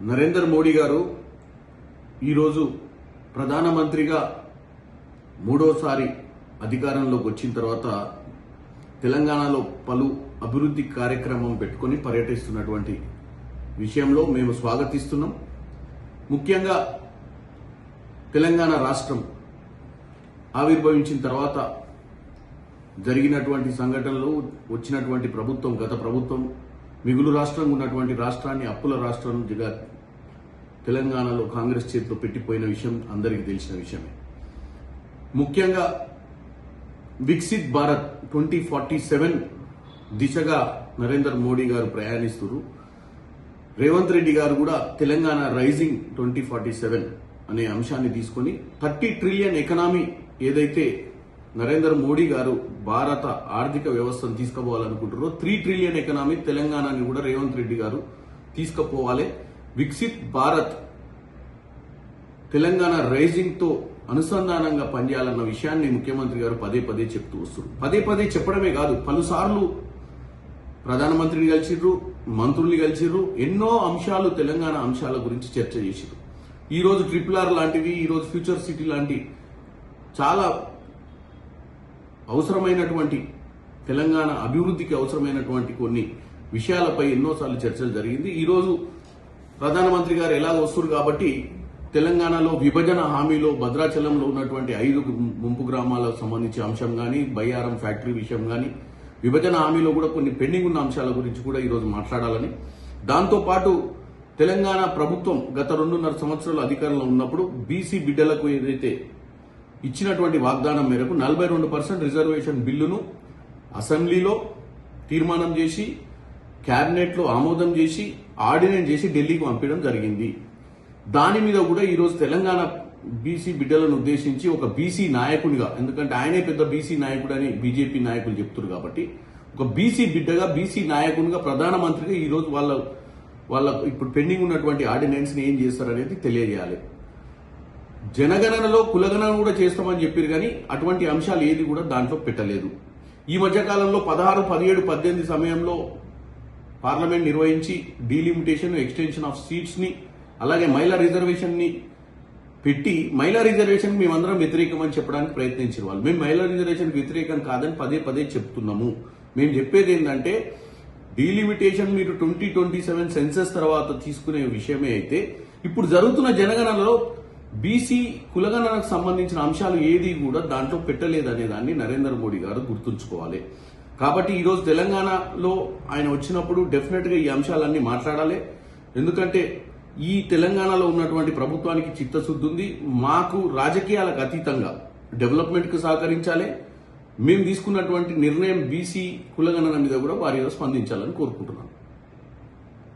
నరేంద్ర మోడీ గారు ఈరోజు ప్రధానమంత్రిగా మూడోసారి అధికారంలోకి వచ్చిన తర్వాత తెలంగాణలో పలు అభివృద్ధి కార్యక్రమం పెట్టుకొని పర్యటిస్తున్నటువంటి విషయంలో మేము స్వాగతిస్తున్నాం. ముఖ్యంగా తెలంగాణ రాష్ట్రం ఆవిర్భవించిన తర్వాత జరిగినటువంటి సంఘటనలు, వచ్చినటువంటి ప్రభుత్వం, గత ప్రభుత్వం మిగులు రాష్ట్రంగా ఉన్నటువంటి రాష్ట్రాన్ని అప్పుల రాష్ట్రంగా తెలంగాణలో కాంగ్రెస్ చేతిలో పెట్టిపోయిన విషయం అందరికీ తెలిసిన విషయమే. ముఖ్యంగా వికసిత్ భారత్ 2047 దిశగా నరేంద్ర మోడీ గారు ప్రయాణిస్తున్నారు. రేవంత్ రెడ్డి గారు కూడా తెలంగాణ రైజింగ్ 2047 అనే అంశాన్ని తీసుకొని 30 ట్రిలియన్ ఎకనామీ ఏదైతే నరేంద్ర మోడీ గారు భారత ఆర్థిక వ్యవస్థను తీసుకుపోవాలనుకుంటారో 3 ట్రిలియన్ ఎకనామీ తెలంగాణని కూడా రేవంత్ రెడ్డి గారు తీసుకుపోవాలి. వికసిత్ భారత్ తెలంగాణ రైజింగ్ తో అనుసంధానంగా పనిచేయాలన్న విషయాన్ని ముఖ్యమంత్రి గారు పదే పదే చెప్తూ వస్తున్నారు. పదే పదే చెప్పడమే కాదు, పలుసార్లు ప్రధానమంత్రిని కలిసిర్రు, మంత్రుల్ని కలిసిర్రు, ఎన్నో అంశాలు తెలంగాణ అంశాల గురించి చర్చ చేసిర్రు. ఈ రోజు RRR లాంటివి, ఈ రోజు ఫ్యూచర్ సిటీ లాంటి చాలా అవసరమైనటువంటి తెలంగాణ అభివృద్ధికి అవసరమైనటువంటి కొన్ని విషయాలపై ఎన్నోసార్లు చర్చలు జరిగింది. ఈ రోజు ప్రధానమంత్రి గారు ఎలాగ వస్తున్నారు కాబట్టి తెలంగాణలో విభజన హామీలో భద్రాచలంలో ఉన్నటువంటి 5 ముంపు గ్రామాలకు సంబంధించి అంశం కానీ, బయ్యారం ఫ్యాక్టరీ విషయం కానీ, విభజన హామీలో కూడా కొన్ని పెండింగ్ ఉన్న అంశాల గురించి కూడా ఈరోజు మాట్లాడాలని, దాంతోపాటు తెలంగాణ ప్రభుత్వం గత 2.5 సంవత్సరాలు అధికారంలో ఉన్నప్పుడు బీసీ బిడ్డలకు ఏదైతే ఇచ్చినటువంటి వాగ్దానం మేరకు 42% రిజర్వేషన్ బిల్లును అసెంబ్లీలో తీర్మానం చేసి, కేబినెట్ లో ఆమోదం చేసి, ఆర్డినెన్స్ చేసి ఢిల్లీకి పంపించడం జరిగింది. దాని మీద కూడా ఈరోజు తెలంగాణ బీసీ బిడ్డలను ఉద్దేశించి ఒక బీసీ నాయకునిగా, ఎందుకంటే ఆయనే పెద్ద బీసీ నాయకుడు అని బీజేపీ నాయకులు చెప్తున్నారు కాబట్టి, ఒక బీసీ బిడ్డగా, బీసీ నాయకునిగా, ప్రధానమంత్రిగా ఈరోజు వాళ్ళ ఇప్పుడు పెండింగ్ ఉన్నటువంటి ఆర్డినెన్స్ ని ఏం చేస్తారనేది తెలియజేయాలి. జనగణనలో కులగణన కూడా చేస్తామని చెప్పారు కానీ అటువంటి అంశాలు ఏది కూడా దాంట్లో పెట్టలేదు. ఈ మధ్యకాలంలో 16, 17, 18 సమయంలో పార్లమెంట్ నిర్వహించి డీలిమిటేషన్, ఎక్స్టెన్షన్ ఆఫ్ సీట్స్ ని, అలాగే మహిళా రిజర్వేషన్ ని పెట్టి, మహిళా రిజర్వేషన్ మేమందరం వ్యతిరేకమని చెప్పడానికి ప్రయత్నించిన వాళ్ళు. మేము మహిళా రిజర్వేషన్ వ్యతిరేకం కాదని పదే పదే చెప్తున్నాము. మేము చెప్పేది ఏంటంటే, డీలిమిటేషన్ మీరు 2027 సెన్సస్ తర్వాత తీసుకునే విషయమే అయితే, ఇప్పుడు జరుగుతున్న జనగణనలో బీసీ కులగణనకు సంబంధించిన అంశాలు ఏది కూడా దాంట్లో పెట్టలేదనే దాన్ని నరేంద్ర మోడీ గారు గుర్తుంచుకోవాలి. కాబట్టి ఈరోజు తెలంగాణలో ఆయన వచ్చినప్పుడు డెఫినెట్ గా ఈ అంశాలన్నీ మాట్లాడాలి. ఎందుకంటే ఈ తెలంగాణలో ఉన్నటువంటి ప్రభుత్వానికి చిత్తశుద్ధి ఉంది. మాకు రాజకీయాలకు అతీతంగా డెవలప్మెంట్ కు సహకరించాలి. మేము తీసుకున్నటువంటి నిర్ణయం బీసీ కులగణన మీద కూడా వారిలో స్పందించాలని కోరుకుంటున్నాను.